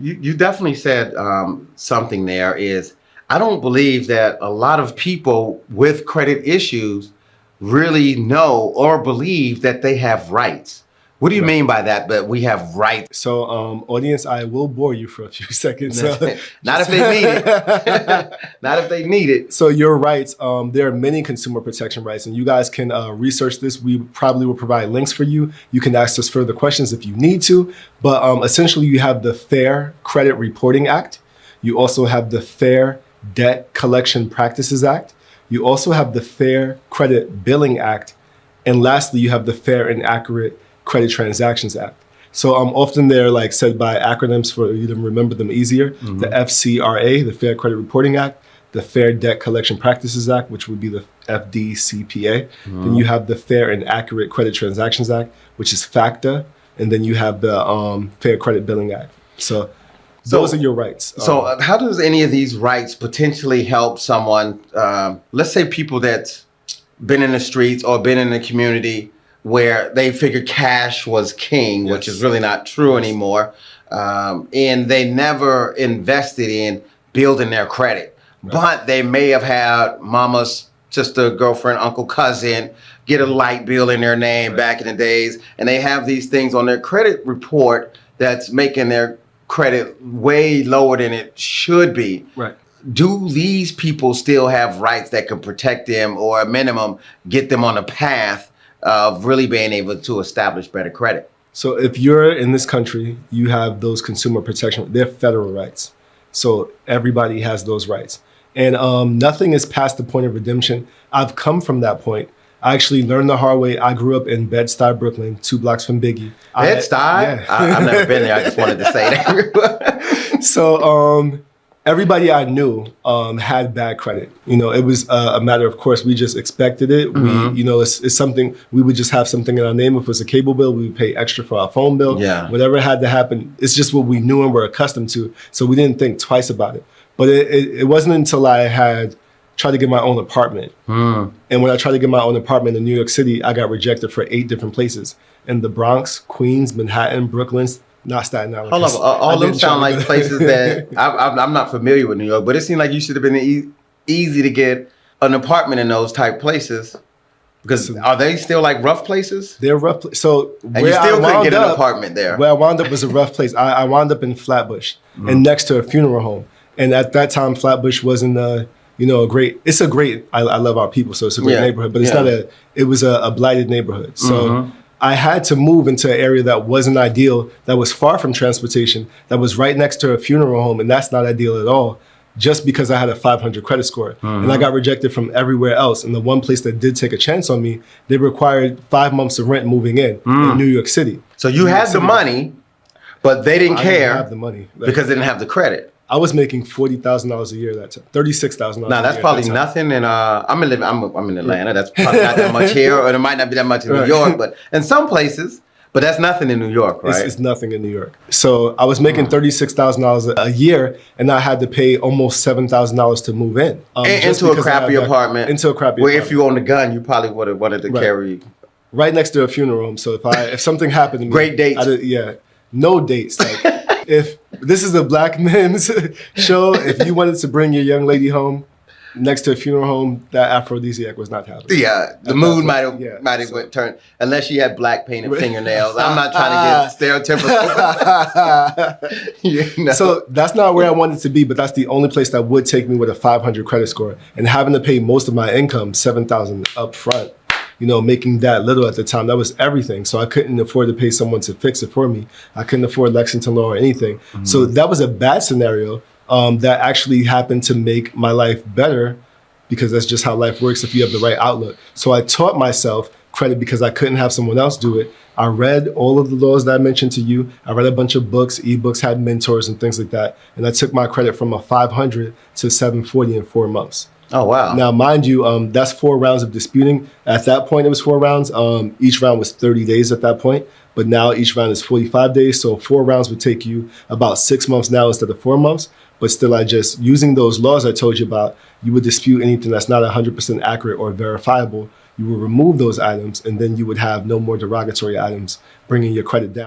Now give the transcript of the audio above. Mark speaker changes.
Speaker 1: You definitely said something there is, I don't believe that a lot of people with credit issues really know or believe that they have rights. What do you mean by that, that we have rights?
Speaker 2: So, audience, I will bore you for a few seconds.
Speaker 1: Not if they need it. Not if they need it.
Speaker 2: So your rights, there are many consumer protection rights, and you guys can research this. We probably will provide links for you. You can ask us further questions if you need to. But essentially, you have the Fair Credit Reporting Act. You also have the Fair Debt Collection Practices Act. You also have the Fair Credit Billing Act. And lastly, you have the Fair and Accurate Credit Transactions Act. So often they're like said by acronyms for you to remember them easier. Mm-hmm. The FCRA, the Fair Credit Reporting Act, the Fair Debt Collection Practices Act, which would be the FDCPA. Mm-hmm. Then you have the Fair and Accurate Credit Transactions Act, which is FACTA. And then you have the Fair Credit Billing Act. So those are your rights.
Speaker 1: So how does any of these rights potentially help someone, let's say people that's been in the streets or been in the community where they figured cash was king, yes, which is really not true anymore, and they never invested in building their credit. Right. But they may have had mama's sister, girlfriend, uncle, cousin get a light bill in their name, right, back in the days, and they have these things on their credit report that's making their credit way lower than it should be.
Speaker 2: Right.
Speaker 1: Do these people still have rights that can protect them, or a minimum get them on a path of really being able to establish better credit?
Speaker 2: So if you're in this country, you have those consumer protection, they're federal rights. So everybody has those rights. And nothing is past the point of redemption. I've come from that point. I actually learned the hard way. I grew up in Bed-Stuy, Brooklyn, 2 blocks from Biggie.
Speaker 1: Bed-Stuy? Yeah. I've never been there. I just wanted to say that.
Speaker 2: So everybody I knew had bad credit. You know, it was a matter of course, we just expected it. Mm-hmm. We, you know, it's something, we would just have something in our name. If it was a cable bill, we would pay extra for our phone bill.
Speaker 1: Yeah.
Speaker 2: Whatever had to happen, it's just what we knew and were accustomed to. So we didn't think twice about it. But it wasn't until I had tried to get my own apartment. Mm. And when I tried to get my own apartment in New York City, I got rejected for 8 different places. In the Bronx, Queens, Manhattan, Brooklyn, not Staten Island.
Speaker 1: Hold on, all them sound like places that I'm not familiar with New York, but it seemed like you should have been easy to get an apartment in those type places. Because are they still like rough places?
Speaker 2: They're rough. So
Speaker 1: and you still couldn't get an apartment there.
Speaker 2: Where I wound up was a rough place. I wound up in Flatbush and next to a funeral home. And at that time, Flatbush wasn't you know, it's a great, I love our people, so it's a great neighborhood, but it's not it was a blighted neighborhood. So I had to move into an area that wasn't ideal, that was far from transportation, that was right next to a funeral home, and that's not ideal at all, just because I had a 500 credit score. And I got rejected from everywhere else. And the one place that did take a chance on me, they required 5 months of rent moving in New York City.
Speaker 1: So you had the money, but they didn't care.
Speaker 2: I didn't have the money.
Speaker 1: Because they didn't have the credit.
Speaker 2: I was making $40,000 a year that time, $36,000.
Speaker 1: Now that's probably nothing, and I'm in Atlanta. That's probably not that much here, or it might not be that much in New York, but in some places. But that's nothing in New York, right?
Speaker 2: It's nothing in New York. So I was making $36,000 a year, and I had to pay almost $7,000 to move in.
Speaker 1: Into a crappy apartment.
Speaker 2: Into a crappy
Speaker 1: where
Speaker 2: apartment.
Speaker 1: If you owned a gun, you probably would have wanted to carry.
Speaker 2: Right next to a funeral home. So if something happened to me.
Speaker 1: Great dates.
Speaker 2: No dates. Like, if this is a black men's show, if you wanted to bring your young lady home next to a funeral home, that aphrodisiac was not happening.
Speaker 1: Yeah, the mood might have turned, unless she had black painted fingernails. I'm not trying to get stereotypical. You know?
Speaker 2: So that's not where I wanted to be, but that's the only place that would take me with a 500 credit score. And having to pay most of my income, $7,000 up front, you know, making that little at the time, that was everything. So I couldn't afford to pay someone to fix it for me. I couldn't afford Lexington Law or anything. So that was a bad scenario that actually happened to make my life better, because that's just how life works if you have the right outlook. So I taught myself credit because I couldn't have someone else do it. I read all of the laws that I mentioned to you. I read a bunch of books, ebooks, had mentors and things like that. And I took my credit from a 500 to 740 in 4 months.
Speaker 1: Oh, wow.
Speaker 2: Now, mind you, that's 4 rounds of disputing. At that point, it was 4 rounds. Each round was 30 days at that point, but now each round is 45 days. So 4 rounds would take you about 6 months now instead of 4 months. But still, using those laws I told you about, you would dispute anything that's not 100% accurate or verifiable. You would remove those items, and then you would have no more derogatory items bringing your credit down.